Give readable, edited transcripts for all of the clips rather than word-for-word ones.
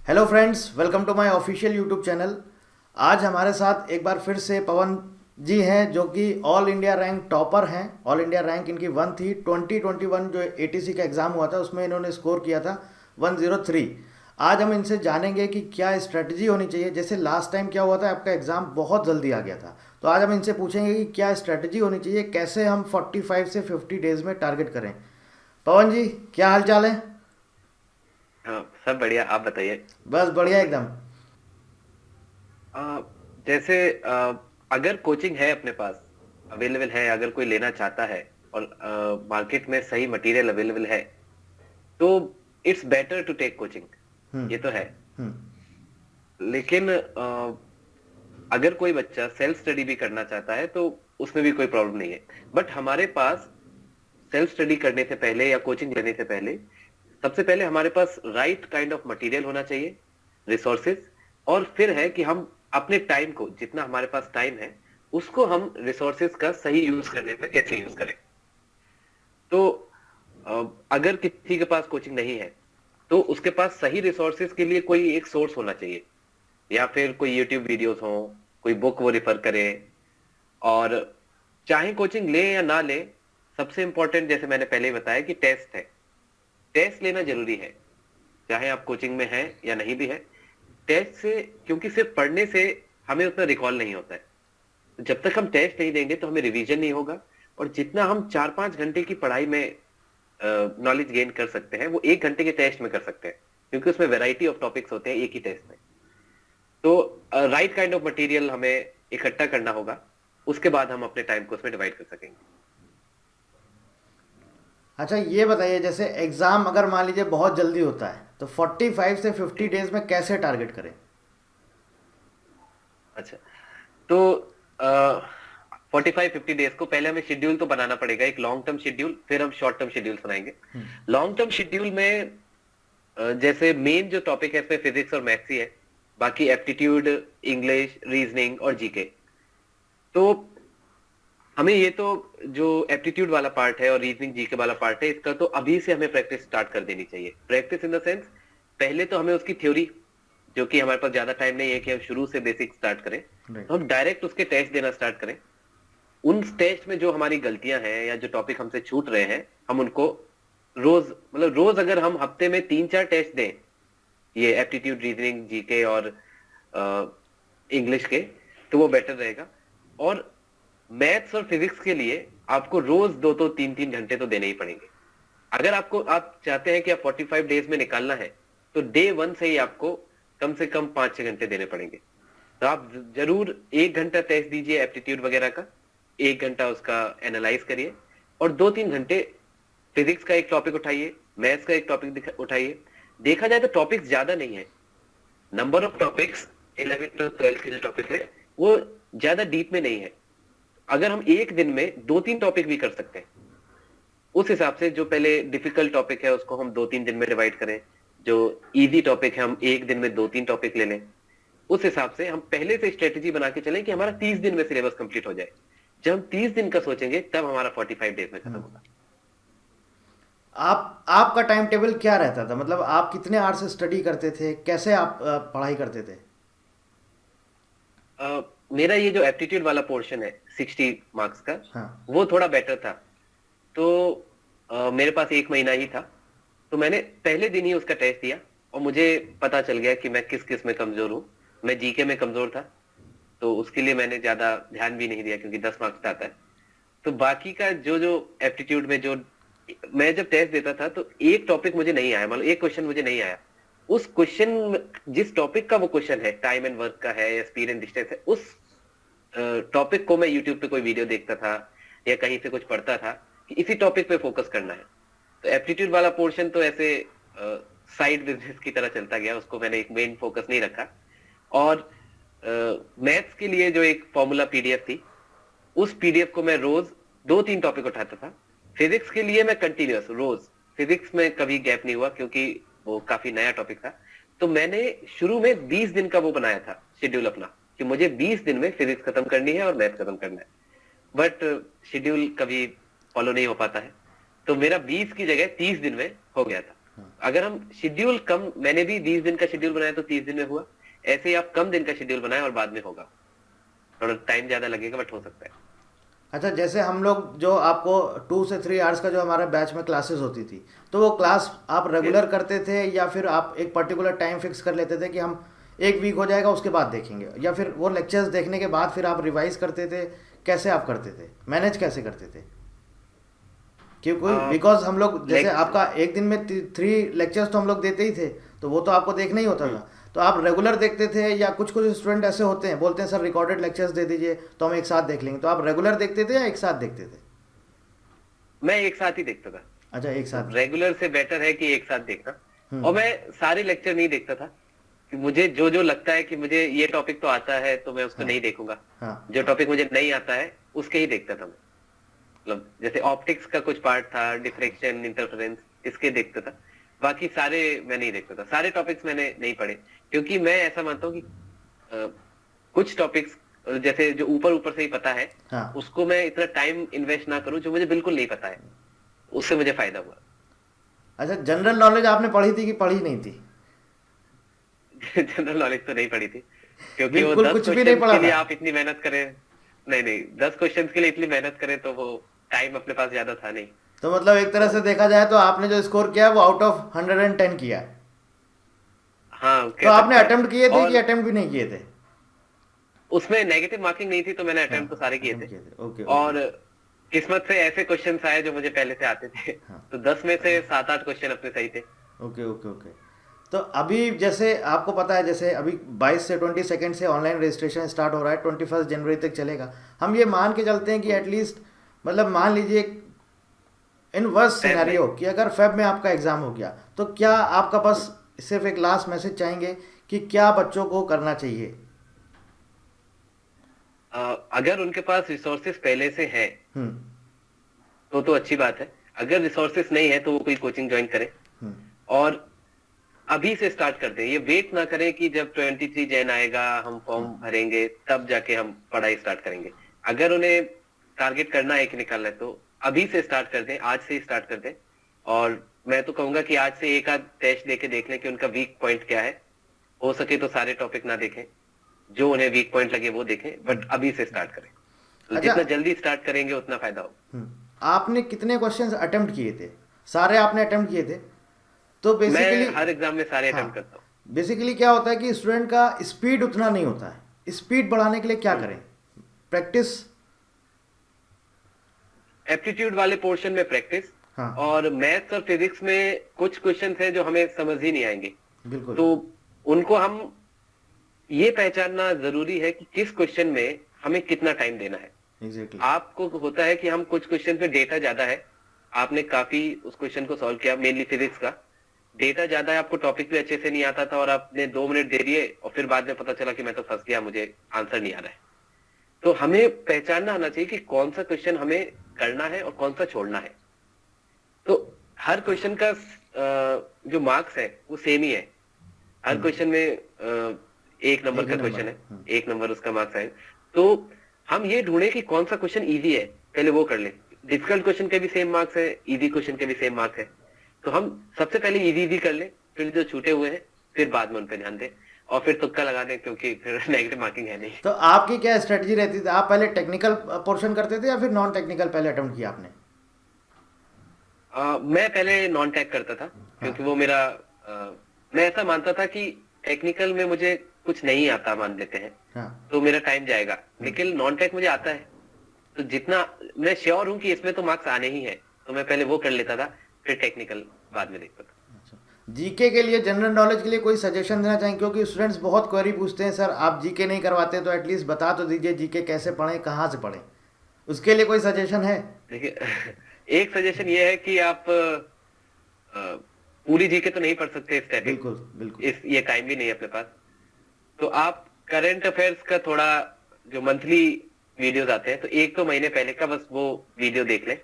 Hello friends, welcome to my official YouTube channel. आज हमारे साथ एक बार फिर से पवन जी हैं, जो कि ऑल इंडिया रैंक टॉपर हैं। ऑल इंडिया रैंक इनकी 1 थी। 2021 जो एटीसी का एग्ज़ाम हुआ था उसमें इन्होंने स्कोर किया था 103। आज हम इनसे जानेंगे कि क्या स्ट्रेटजी होनी चाहिए। जैसे लास्ट टाइम क्या हुआ था, आपका एग्ज़ाम बहुत जल्दी आ गया था, तो आज हम इनसे पूछेंगे कि क्या स्ट्रेटजी होनी चाहिए, कैसे हम 45 से 50 डेज़ में टारगेट करें। पवन जी, क्या हाल चाल है? हाँ, सब बढ़िया। आप बताइए। बस बढ़िया एकदम। आ, जैसे अगर कोचिंग है अपने पास, अवेलेबल है, अगर कोई लेना चाहता है और मार्केट में सही मटेरियल अवेलेबल है, तो it's better to take coaching. हम्म। ये तो है। हम्म। लेकिन अगर कोई बच्चा सेल्फ स्टडी भी करना चाहता है तो उसमें भी कोई प्रॉब्लम नहीं है। बट हमारे पास सेल्फ स्टडी करने से पहले या कोचिंग लेने से पहले सबसे पहले हमारे पास राइट काइंड ऑफ मटेरियल होना चाहिए, रिसोर्सेज। और फिर है कि हम अपने टाइम को, जितना हमारे पास टाइम है, उसको हम रिसोर्सेज का सही यूज करने में कैसे यूज करें। तो अगर किसी के पास कोचिंग नहीं है तो उसके पास सही रिसोर्सेज के लिए कोई एक सोर्स होना चाहिए, या फिर कोई यूट्यूब वीडियोस हो, कोई बुक वो रिफर करे। और चाहे कोचिंग ले या ना ले, सबसे इंपॉर्टेंट जैसे मैंने पहले ही बताया कि टेस्ट है। टेस्ट लेना जरूरी है, चाहे आप कोचिंग में हैं या नहीं भी है। टेस्ट से, क्योंकि सिर्फ पढ़ने से हमें उतना रिकॉल नहीं होता है। तो जब तक हम टेस्ट नहीं देंगे तो हमें रिवीजन नहीं होगा। और जितना हम 4-5 घंटे की पढ़ाई में नॉलेज गेन कर सकते हैं, वो 1 घंटे के टेस्ट में कर सकते हैं, क्योंकि उसमें वैरायटी ऑफ टॉपिक्स होते हैं एक ही टेस्ट में। तो राइट काइंड ऑफ मटेरियल हमें इकट्ठा करना होगा, उसके बाद हम अपने टाइम को उसमें डिवाइड कर सकेंगे। अच्छा, ये बताइए, जैसे एग्ज़ाम अगर मान लीजिए बहुत जल्दी होता है तो 45 से 50 डेज़ में कैसे टारगेट करें? अच्छा, तो 45-50 डेज को पहले हमें शेड्यूल तो बनाना पड़ेगा, एक लॉन्ग टर्म शेड्यूल, फिर हम शॉर्ट टर्म शेड्यूल बनाएंगे। लॉन्ग टर्म शेड्यूल में जैसे मेन जो टॉपिक है इसमें फिजिक्स और मैथ्स ही है। बाकी एप्टीट्यूड, इंग्लिश, रीजनिंग और जीके। तो हमें ये तो जो एप्टीट्यूड वाला पार्ट है और रीजनिंग जीके वाला पार्ट है, इसका तो अभी से हमें प्रैक्टिस स्टार्ट कर देनी चाहिए। प्रैक्टिस इन द सेंस, पहले तो हमें उसकी थ्योरी, जो कि हमारे पास ज्यादा टाइम नहीं है कि हम शुरू से बेसिक स्टार्ट करें, राइट। तो हम डायरेक्ट उसके टेस्ट देना स्टार्ट करें। उन टेस्ट में जो हमारी गलतियां हैं या जो टॉपिक हमसे छूट रहे हैं, हम उनको रोज, मतलब रोज अगर हम हफ्ते में 3-4 टेस्ट दें, ये एप्टीट्यूड, रीजनिंग, जीके और इंग्लिश के, तो वो बेटर रहेगा। और मैथ्स और फिजिक्स के लिए आपको रोज 2-3 घंटे तो देने ही पड़ेंगे। अगर आप चाहते हैं कि आप 45 डेज में निकालना है, तो डे 1 से ही आपको कम से कम 5-6 घंटे देने पड़ेंगे। तो आप जरूर 1 घंटा टेस्ट दीजिए एप्टीट्यूड वगैरह का, 1 घंटा उसका एनालाइज करिए, और 2-3 घंटे फिजिक्स का एक टॉपिक उठाइए, मैथ्स का एक टॉपिक उठाइए। देखा जाए तो टॉपिक्स ज्यादा नहीं है, नंबर ऑफ टॉपिक्स 11th-12th के जो टॉपिक है वो ज्यादा डीप में नहीं है। अगर हम एक दिन में 2-3 टॉपिक भी कर सकते हैं, उस हिसाब से जो पहले डिफिकल्ट टॉपिक है उसको हम 2-3 दिन में डिवाइड करें, जो इजी टॉपिक है हम एक दिन में 2-3 टॉपिक ले लें। उस हिसाब से हम पहले से स्ट्रेटेजी बना के चलें कि हमारा 30 दिन में सिलेबस कंप्लीट हो जाए। जब हम 30 दिन का सोचेंगे तब हमारा 45 डेज में खत्म होगा। आप आपका टाइम टेबल क्या रहता था? मतलब आप कितने आवर्स से स्टडी करते थे, कैसे आप पढ़ाई करते थे? मेरा ये जो एप्टीट्यूड वाला पोर्शन है 60 मार्क्स का, हाँ। वो थोड़ा बेटर था। तो मेरे पास एक महीना ही था, तो मैंने पहले दिन ही उसका टेस्ट दिया और मुझे पता चल गया कि मैं किस किस में कमजोर हूँ। मैं जीके में कमजोर था, तो उसके लिए मैंने ज्यादा ध्यान भी नहीं दिया, क्योंकि 10 मार्क्स का आता है। तो बाकी का जो जो एप्टीट्यूड में जो मैं जब टेस्ट देता था, तो एक टॉपिक मुझे नहीं आया, मतलब एक क्वेश्चन मुझे नहीं आया। उस क्वेश्चन, जिस टॉपिक का वो क्वेश्चन है, टाइम एंड वर्क का है या स्पीड एंड डिस्टेंस है, उस टॉपिक को मैं यूट्यूब पे कोई वीडियो देखता था या कहीं से कुछ पढ़ता था कि इसी टॉपिक पे फोकस करना है। तो एप्टीट्यूड वाला पोर्शन तो ऐसे साइड बिजनेस की तरह चलता गया, उसको मैंने एक मेन फोकस नहीं रखा। और मैथ्स के लिए जो एक फॉर्मूला पीडीएफ थी, उस पीडीएफ को मैं रोज 2-3 टॉपिक उठाता था। फिजिक्स के लिए मैं कंटिन्यूअस रोज, फिजिक्स में कभी गैप नहीं हुआ, क्योंकि वो काफी नया टॉपिक था। तो मैंने शुरू में 20 दिन का वो बनाया था शेड्यूल अपना, कि मुझे 20 दिन में फिजिक्स खत्म करनी है और मैथ खत्म करना है। बट शेड्यूल कभी फॉलो नहीं हो पाता है, तो मेरा 20 की जगह 30 दिन में हो गया था। अगर हम शेड्यूल कम, मैंने भी 20 दिन का शेड्यूल बनाया तो 30 दिन में हुआ, ऐसे ही आप कम दिन का शेड्यूल बनाए और बाद में होगा। थोड़ा टाइम ज्यादा लगेगा बट हो सकता है। अच्छा, जैसे हम लोग जो आपको 2 से 3 आवर्स का जो हमारे बैच में क्लासेस होती थी, तो वो क्लास आप Yes. रेगुलर करते थे या फिर आप एक पर्टिकुलर टाइम फिक्स कर लेते थे कि हम एक वीक हो जाएगा उसके बाद देखेंगे, या फिर वो लेक्चर्स देखने के बाद फिर आप रिवाइज करते थे? कैसे आप करते थे, मैनेज कैसे करते थे? क्योंकि बिकॉज हम लोग जैसे लेक्चर आपका एक दिन में 3 लेक्चर्स तो हम लोग देते ही थे, तो वो तो आपको देखना ही होता था। तो आप रेगुलर देखते थे या कुछ कुछ स्टूडेंट ऐसे होते हैं बोलते हैं सर रिकॉर्डेड लेक्चर्स दे दीजिए तो हम एक साथ देख लेंगे, तो आप रेगुलर देखते थे या एक साथ देखते थे? मैं एक साथ ही देखता था। अच्छा, एक साथ। रेगुलर से बेटर है कि एक साथ देखना। और हम्म। मैं सारे लेक्चर नहीं देखता था कि मुझे जो जो लगता है कि मुझे ये टॉपिक तो आता है तो मैं उसको हाँ नहीं देखूंगा। हाँ। जो टॉपिक मुझे नहीं आता है उसके ही देखता था मैं। मतलब जैसे ऑप्टिक्स का कुछ पार्ट था, डिफ्रेक्शन, इंटरफेरेंस, इसके देखता था। बाकी सारे मैं नहीं देखता था, सारे टॉपिक्स मैंने नहीं पढ़े, क्योंकि मैं ऐसा मानता हूँ कि अ, कुछ टॉपिक्स जैसे जो ऊपर ऊपर से ही पता है, हाँ। उसको मैं इतना टाइम इन्वेस्ट ना करूं जो मुझे बिल्कुल नहीं पता है, उससे मुझे फायदा हुआ। अच्छा, जनरल नॉलेज आपने पढ़ी थी कि पढ़ी नहीं थी? जनरल नॉलेज तो नहीं पढ़ी थी, क्योंकि वो बिल्कुल 10 कुछ भी नहीं क्वेश्चंस पढ़ा के लिए था? आप इतनी मेहनत करें। नहीं नहीं, 10 क्वेश्चंस के लिए इतनी मेहनत करें तो वो टाइम अपने पास ज्यादा था नहीं। तो मतलब एक तरह तो से देखा जाए तो आपने जो स्कोर किया वो आउट ऑफ 110 किया है। हाँ, तो कह आपने सकते हैं। अटेम्प्ट किए थे कि और अटेम्प्ट भी नहीं किए थे? उसमें नेगेटिव मार्किंग नहीं थी तो मैंने हाँ, अटेम्प्ट तो सारे किए थे। अटेम्प्ट किए थे। Okay okay. और किस्मत से ऐसे क्वेश्चंस आए जो मुझे पहले से आते थे। हाँ। तो 10 में से 7-8 क्वेश्चन अपने सही थे। Okay okay okay. तो अभी जैसे आपको पता है जैसे अभी 22 से 22 से ऑनलाइन रजिस्ट्रेशन स्टार्ट हो रहा है, 21 जनवरी तक चलेगा। हम ये मान के चलते हैं कि एटलीस्ट मतलब मान लीजिए इन वर्स्ट फैब में। सिनेरियो कि अगर फेब में आपका एग्ज़ाम हो गया, तो क्या आपका बस सिर्फ एक लास्ट मैसेज चाहेंगे कि क्या बच्चों को करना चाहिए? अगर उनके पास रिसोर्सेस पहले से हैं हम्म। तो अच्छी बात है। अगर रिसोर्सेस नहीं है तो वो कोई कोचिंग ज्वाइन करें हम्म। और अभी से स्टार्ट कर दें। ये वेट ना करें कि जब 23 जैन आएगा हम फॉर्म भरेंगे तब जाके हम पढ़ाई स्टार्ट करेंगे। अगर उन्हें टारगेट करना है कि निकालना है तो अभी से स्टार्ट कर दें, आज से ही स्टार्ट कर दें। और मैं तो कहूंगा कि आज से एक आध टेस्ट देके देख लें कि उनका वीक पॉइंट क्या है। हो सके तो सारे टॉपिक ना देखें, जो उन्हें वीक पॉइंट लगे वो देखें, बट अभी से स्टार्ट करें। तो अच्छा। जितना जल्दी स्टार्ट करेंगे उतना फायदा होगा। आपने कितने क्वेश्चंस अटेम्प्ट किए थे? सारे आपने अटेम्प्ट किए थे? तो बेसिकली मैं हर एग्जाम में सारे हाँ, अटेम्प्ट करता बेसिकली क्या होता है कि स्टूडेंट का स्पीड उतना नहीं होता है। स्पीड बढ़ाने के लिए क्या हूँ। करें? प्रैक्टिस। एप्टीट्यूड वाले पोर्शन में प्रैक्टिस। हाँ। और मैथ्स और फिजिक्स में कुछ क्वेश्चन है जो हमें समझ ही नहीं आएंगे, बिल्कुल। तो उनको हम ये पहचानना जरूरी है कि किस क्वेश्चन में हमें कितना टाइम देना है। एग्जैक्टली। आपको होता है कि हम कुछ क्वेश्चन पे डेटा ज्यादा है, आपने काफी उस क्वेश्चन को सॉल्व किया, मेनली फिजिक्स का डेटा ज्यादा है, आपको टॉपिक भी अच्छे से नहीं आता था और आपने 2 मिनट दे दिए और फिर बाद में पता चला कि मैं तो फंस गया, मुझे आंसर नहीं आ रहा है। तो हमें पहचानना आना चाहिए कि कौन सा क्वेश्चन हमें करना है और कौन सा छोड़ना है। तो हर क्वेश्चन का जो मार्क्स है वो सेम ही है। हर क्वेश्चन में 1 नंबर एक ही का नंबर। क्वेश्चन है, 1 नंबर उसका मार्क्स है। तो हम ये ढूंढे कि कौन सा क्वेश्चन इजी है, पहले वो कर ले। डिफिकल्ट क्वेश्चन के भी सेम मार्क्स है, इजी क्वेश्चन के भी सेम मार्क्स है। तो हम सबसे पहले इजी इजी कर ले, फिर जो छूटे हुए हैं फिर बाद में उन पे ध्यान दें और फिर तुक्का लगा दें, क्योंकि फिर नेगेटिव मार्किंग है नहीं। तो आपकी क्या स्ट्रेटजी रहती थी? आप पहले टेक्निकल पोर्शन करते थे या फिर नॉन टेक्निकल पहले अटेम्प्ट किया आपने? मैं पहले नॉन टेक करता था, क्योंकि वो मेरा मैं ऐसा मानता था कि टेक्निकल में मुझे कुछ नहीं आता मान लेते हैं, हाँ। तो मेरा टाइम जाएगा। लेकिन नॉन टेक मुझे आता है, तो जितना मैं श्योर हूं कि इसमें तो मार्क्स आने ही है, तो मैं पहले वो कर लेता था, फिर टेक्निकल बाद में देखता था। अच्छा, जीके के लिए, जनरल नॉलेज के लिए कोई सजेशन देना चाहेंगे? क्योंकि स्टूडेंट्स बहुत क्वेरी पूछते हैं सर आप जीके नहीं करवाते तो एटलीस्ट बता तो दीजिए जीके कैसे पढ़ें, कहाँ से पढ़ें। उसके लिए कोई सजेशन है? देखिए एक सजेशन ये है कि आप पूरी जीके तो नहीं पढ़ सकते स्टैटिक, बिल्कुल बिल्कुल। ये टाइम भी नहीं है अपने पास। तो आप करंट अफेयर्स का थोड़ा, जो मंथली वीडियोस आते हैं, तो 1-2 महीने पहले का बस वो वीडियो देख लें,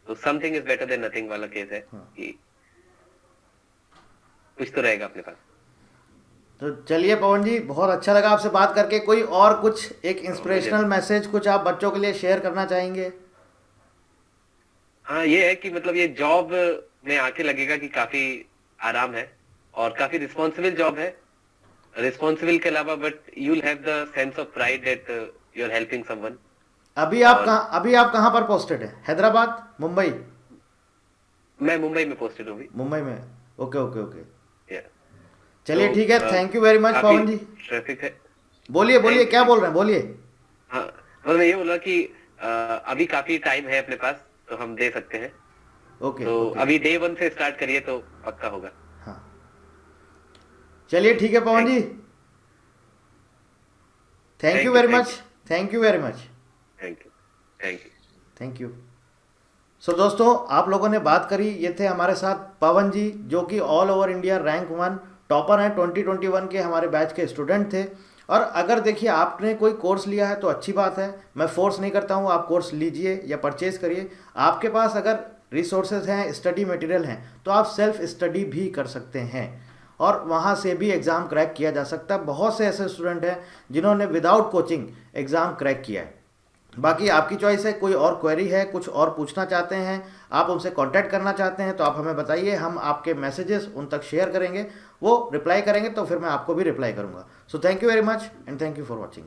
तो something is better than nothing वाला केस है। हाँ। कि कुछ तो रहेगा अपने पास। तो चलिए पवन जी, बहुत अच्छा लगा आपसे बात करके। कोई और कुछ एक इंस्पिरेशनल मैसेज कुछ आप बच्चों के लिए शेयर करना चाहेंगे? हाँ, ये है कि मतलब ये जॉब में आके लगेगा कि काफी आराम है और काफी रिस्पॉन्सिबल जॉब है। रिस्पॉन्सिबल के अलावा but you will have the sense of pride that you are helping someone. और अभी आप कहाँ पर पोस्टेड है? हैदराबाद, मुंबई? मैं मुंबई में पोस्टेड हूँ अभी। मुंबई में। Okay okay okay. या चलिए तो ठीक है, थैंक यू वेरी मच काफी पवन जी। ट्रैफिक है। बोलिए बोलिए, थैंक क्या यू। बोल रहे हैं, बोलिए। हाँ, और मैं ये बोला कि अभी काफी टाइम है अपने पास, तो हम दे सकते हैं। ओके तो ओके। अभी डे 1 से स्टार्ट करिए तो पक्का होगा। हाँ चलिए ठीक है Pawan thank ji, you. Thank you thank you. Very thank much. You. Thank you very much. Thank you. Thank you. Thank you. So दोस्तों, आप लोगों ने बात करी, ये थे हमारे साथ पवन जी, जो कि all over India rank 1 topper हैं, 2021 के हमारे बैच के स्टूडेंट थे। और अगर देखिए आपने कोई कोर्स लिया है तो अच्छी बात है, मैं फोर्स नहीं करता हूँ, आप कोर्स लीजिए या परचेज करिए। आपके पास अगर रिसोर्सेज हैं, स्टडी मटेरियल हैं, तो आप सेल्फ स्टडी भी कर सकते हैं और वहाँ से भी एग्ज़ाम क्रैक किया जा सकता है। बहुत से ऐसे स्टूडेंट हैं जिन्होंने विदाउट कोचिंग एग्ज़ाम क्रैक किया है। बाकी आपकी चॉइस है, कोई और क्वेरी है, कुछ और पूछना चाहते हैं, आप उनसे कांटेक्ट करना चाहते हैं तो आप हमें बताइए, हम आपके मैसेजेस उन तक शेयर करेंगे, वो रिप्लाई करेंगे तो फिर मैं आपको भी रिप्लाई करूंगा। So thank you very much and thank you for watching.